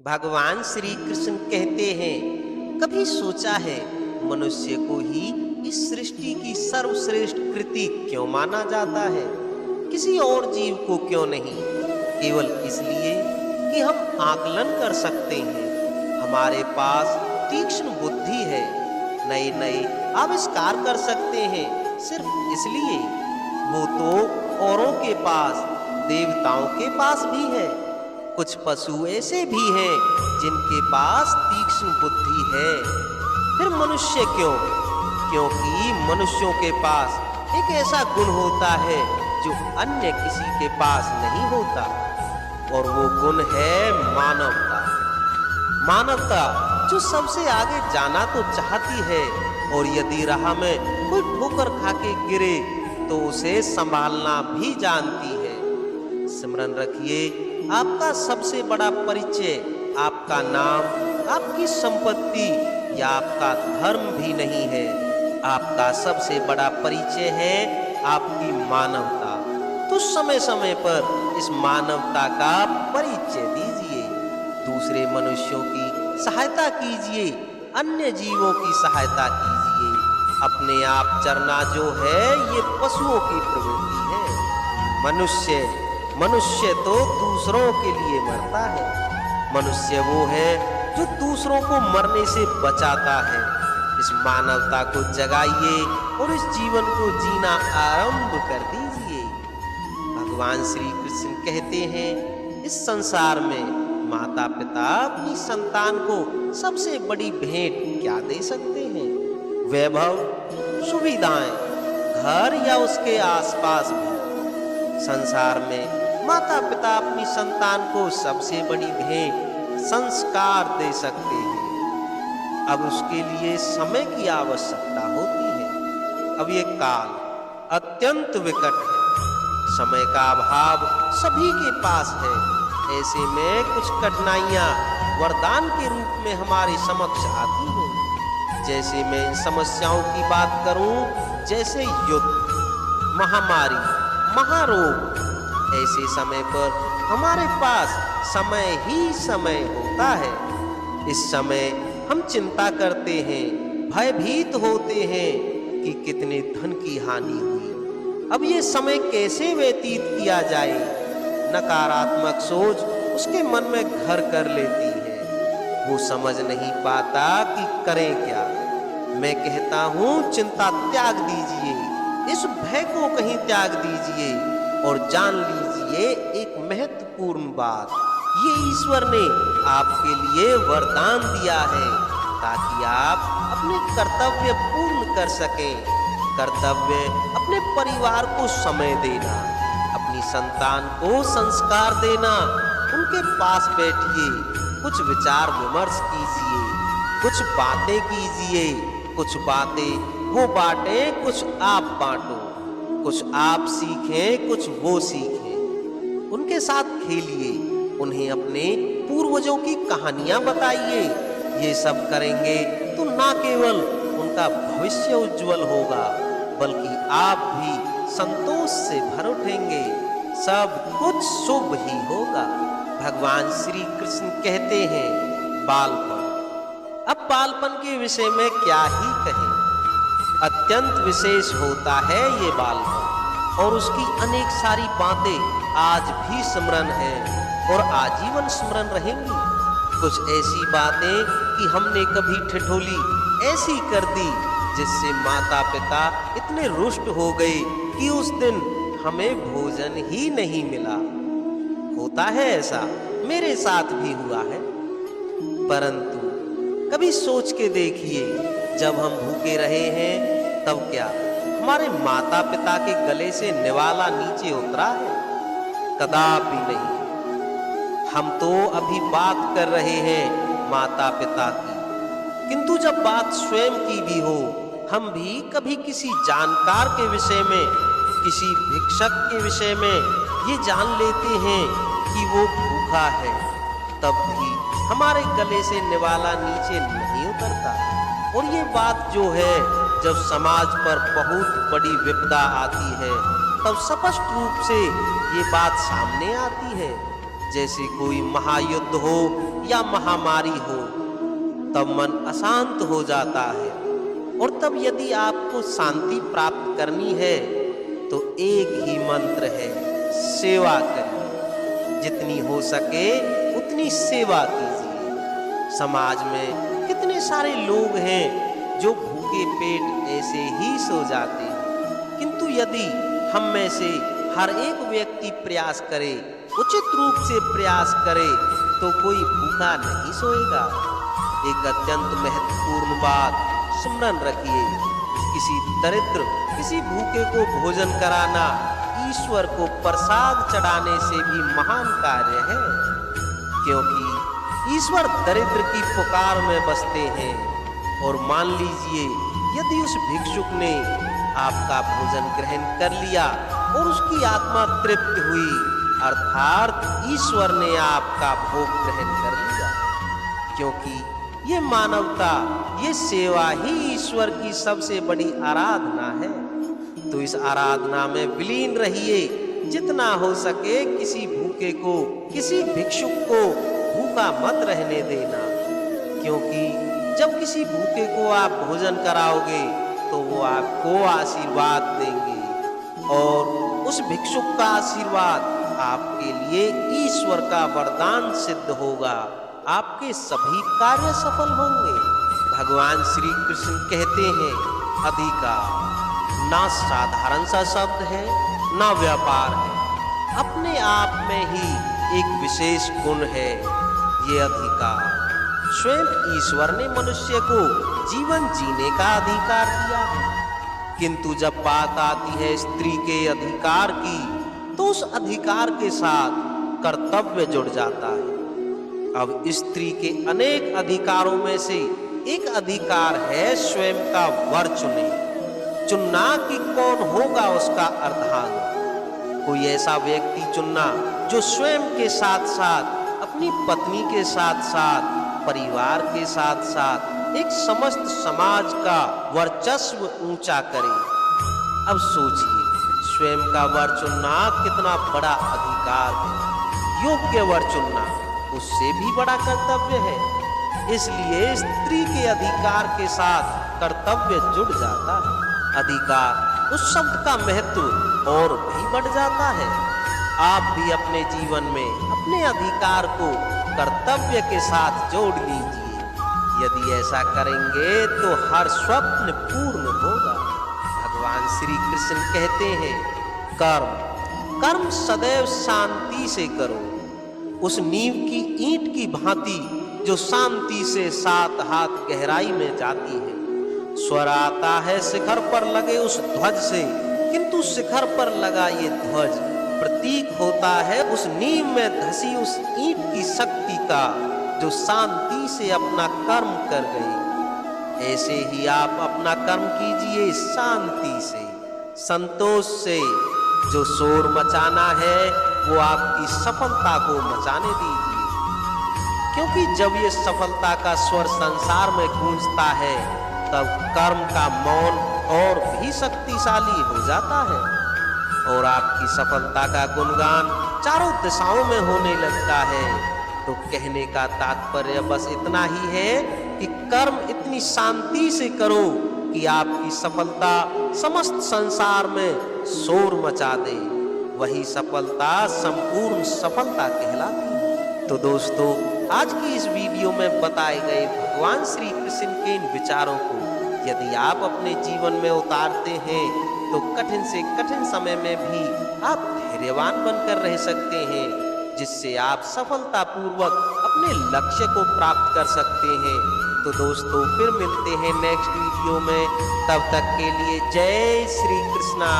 भगवान श्री कृष्ण कहते हैं, कभी सोचा है मनुष्य को ही इस सृष्टि की सर्वश्रेष्ठ कृति क्यों माना जाता है? किसी और जीव को क्यों नहीं? केवल इसलिए कि हम आकलन कर सकते हैं, हमारे पास तीक्ष्ण बुद्धि है, नए नए आविष्कार कर सकते हैं। सिर्फ इसलिए वो तो औरों के पास, देवताओं के पास भी है। कुछ पशु ऐसे भी हैं जिनके पास तीक्ष्ण बुद्धि है। फिर मनुष्य क्यों? क्योंकि मनुष्यों के पास एक ऐसा गुण होता है जो अन्य किसी के पास नहीं होता, और वो गुण है मानवता। मानवता जो सबसे आगे जाना तो चाहती है, और यदि राह में कोई ठोकर खा के गिरे तो उसे संभालना भी जानती है। स्मरण रखिए, आपका सबसे बड़ा परिचय आपका नाम, आपकी संपत्ति या आपका धर्म भी नहीं है। आपका सबसे बड़ा परिचय है आपकी मानवता। तो समय समय पर इस मानवता का परिचय दीजिए, दूसरे मनुष्यों की सहायता कीजिए, अन्य जीवों की सहायता कीजिए। अपने आप चरना जो है ये पशुओं की प्रवृत्ति है। मनुष्य तो दूसरों के लिए मरता है। मनुष्य वो है जो दूसरों को मरने से बचाता है। इस मानवता को जगाइए और इस जीवन को जीना आरंभ कर दीजिए। भगवान श्री कृष्ण कहते हैं, इस संसार में माता पिता अपनी संतान को सबसे बड़ी भेंट क्या दे सकते हैं? वैभव, सुविधाएं, घर या उसके आसपास भी। संसार में माता पिता अपनी संतान को सबसे बड़ी भेंट संस्कार दे सकते हैं। अब उसके लिए समय की आवश्यकता होती है। अब ये काल अत्यंत विकट है, समय का अभाव सभी के पास है। ऐसे में कुछ कठिनाइयां वरदान के रूप में हमारे समक्ष आती हैं। जैसे मैं इन समस्याओं की बात करूं, जैसे युद्ध, महामारी, महारोग, ऐसे समय पर हमारे पास समय ही समय होता है। इस समय हम चिंता करते हैं, भयभीत होते हैं कि कितने धन की हानि हुई। अब ये समय कैसे व्यतीत किया जाए? नकारात्मक सोच उसके मन में घर कर लेती है। वो समझ नहीं पाता कि करें क्या। मैं कहता हूं, चिंता त्याग दीजिए, इस भय को कहीं त्याग दीजिए और जान लीजिए एक महत्वपूर्ण बात, ये ईश्वर ने आपके लिए वरदान दिया है ताकि आप अपने कर्तव्य पूर्ण कर सकें। कर्तव्य अपने परिवार को समय देना, अपनी संतान को संस्कार देना। उनके पास बैठिए, कुछ विचार विमर्श कीजिए, कुछ बातें कीजिए, कुछ बातें वो बांटें, कुछ आप बांटो, कुछ आप सीखें, कुछ वो सीखें। उनके साथ खेलिए, उन्हें अपने पूर्वजों की कहानियां बताइए। ये सब करेंगे तो ना केवल उनका भविष्य उज्जवल होगा, बल्कि आप भी संतोष से भर उठेंगे। सब कुछ शुभ ही होगा। भगवान श्री कृष्ण कहते हैं, बालपन। अब बालपन के विषय में क्या ही कहें, अत्यंत विशेष होता है ये बालपन, और उसकी अनेक सारी बातें आज भी स्मरण हैं और आजीवन स्मरण रहेंगी। कुछ ऐसी बातें कि हमने कभी ठिठोली ऐसी कर दी जिससे माता पिता इतने रुष्ट हो गए कि उस दिन हमें भोजन ही नहीं मिला। होता है ऐसा, मेरे साथ भी हुआ है। परंतु कभी सोच के देखिए, जब हम भूखे रहे हैं तब क्या हमारे माता पिता के गले से निवाला नीचे उतरा है? कदापि नहीं। हम तो अभी बात कर रहे हैं माता पिता की, किंतु जब बात स्वयं की भी हो, हम भी कभी किसी जानकार के विषय में, किसी भिक्षक के विषय में ये जान लेते हैं कि वो भूखा है, तब भी हमारे गले से निवाला नीचे नहीं उतरता। और ये बात जो है, जब समाज पर बहुत बड़ी विपदा आती है, तब स्पष्ट रूप से ये बात सामने आती है। जैसे कोई महायुद्ध हो या महामारी हो, तब मन अशांत हो जाता है। और तब यदि आपको शांति प्राप्त करनी है तो एक ही मंत्र है, सेवा करिए। जितनी हो सके उतनी सेवा कीजिए। समाज में कितने सारे लोग हैं जो भूखे पेट ऐसे ही सो जाते हैं, किंतु यदि हम में से हर एक व्यक्ति प्रयास करे, उचित रूप से प्रयास करे, तो कोई भूखा नहीं सोएगा। एक अत्यंत महत्वपूर्ण बात स्मरण रखिए, किसी दरिद्र, किसी भूखे को भोजन कराना ईश्वर को प्रसाद चढ़ाने से भी महान कार्य है, क्योंकि ईश्वर दरिद्र की पुकार में बसते हैं। और मान लीजिए यदि उस भिक्षुक ने आपका भोजन ग्रहण कर लिया और उसकी आत्मा तृप्त हुई, अर्थात ईश्वर ने आपका भोग ग्रहण कर लिया, क्योंकि ये मानवता, ये सेवा ही ईश्वर की सबसे बड़ी आराधना है। तो इस आराधना में विलीन रहिए। जितना हो सके किसी भूखे को, किसी भिक्षुक को भूखा मत रहने देना, क्योंकि जब किसी भूखे को आप भोजन कराओगे तो वो आपको आशीर्वाद देंगे, और उस भिक्षुक का आशीर्वाद आपके लिए ईश्वर का वरदान सिद्ध होगा। आपके सभी कार्य सफल होंगे। भगवान श्री कृष्ण कहते हैं, अधिकार ना साधारण सा शब्द है, ना व्यापार है, अपने आप में ही एक विशेष गुण है। ये अधिकार स्वयं ईश्वर ने मनुष्य को जीवन जीने का अधिकार दिया है। किंतु जब बात आती है स्त्री के अधिकार की, तो उस अधिकार के साथ कर्तव्य जुड़ जाता है। अब स्त्री के अनेक अधिकारों में से एक अधिकार है स्वयं का वर चुनना कि कौन होगा उसका अर्धांग। कोई ऐसा व्यक्ति चुनना जो स्वयं के साथ साथ अपनी पत्नी के साथ साथ परिवार के साथ साथ एक समस्त समाज का वर्चस्व ऊंचा करे। अब सोचिए, स्वयं का वर चुनना कितना बड़ा अधिकार है। योग्य वर चुनना उससे भी बड़ा कर्तव्य है। इसलिए स्त्री के अधिकार के साथ कर्तव्य जुड़ जाता है। अधिकार उस शब्द का महत्व और भी बढ़ जाता है। आप भी अपने जीवन में अपने अधिकार को कर्तव्य के साथ जोड़ लीजिए। यदि ऐसा करेंगे तो हर स्वप्न पूर्ण होगा। भगवान श्री कृष्ण कहते हैं, कर्म सदैव शांति से करो। उस नींव की ईंट की भांति जो शांति से 7 हाथ गहराई में जाती है। स्वर आता है शिखर पर लगे उस ध्वज से, किंतु शिखर पर लगा ये ध्वज प्रतीक होता है उस नींव में धसी उस ईंट की शक्ति का, जो शांति से अपना कर्म कर गई। ऐसे ही आप अपना कर्म कीजिए शांति से, संतोष से। जो शोर मचाना है वो आपकी सफलता को मचाने दीजिए, क्योंकि जब ये सफलता का स्वर संसार में गूंजता है, तब कर्म का मौन और भी शक्तिशाली हो जाता है और आपकी सफलता का गुणगान चारों दिशाओं में होने लगता है। तो कहने का तात्पर्य बस इतना ही है कि कर्म इतनी शांति से करो कि आपकी सफलता समस्त संसार में शोर मचा दे। वही सफलता संपूर्ण सफलता कहलाती है। तो दोस्तों, आज की इस वीडियो में बताए गए भगवान श्री कृष्ण के इन विचारों को यदि आप अपने जीवन में उतारते हैं तो कठिन से कठिन समय में भी आप धैर्यवान बनकर रह सकते हैं, जिससे आप सफलतापूर्वक अपने लक्ष्य को प्राप्त कर सकते हैं। तो दोस्तों, फिर मिलते हैं नेक्स्ट वीडियो में। तब तक के लिए जय श्री कृष्णा।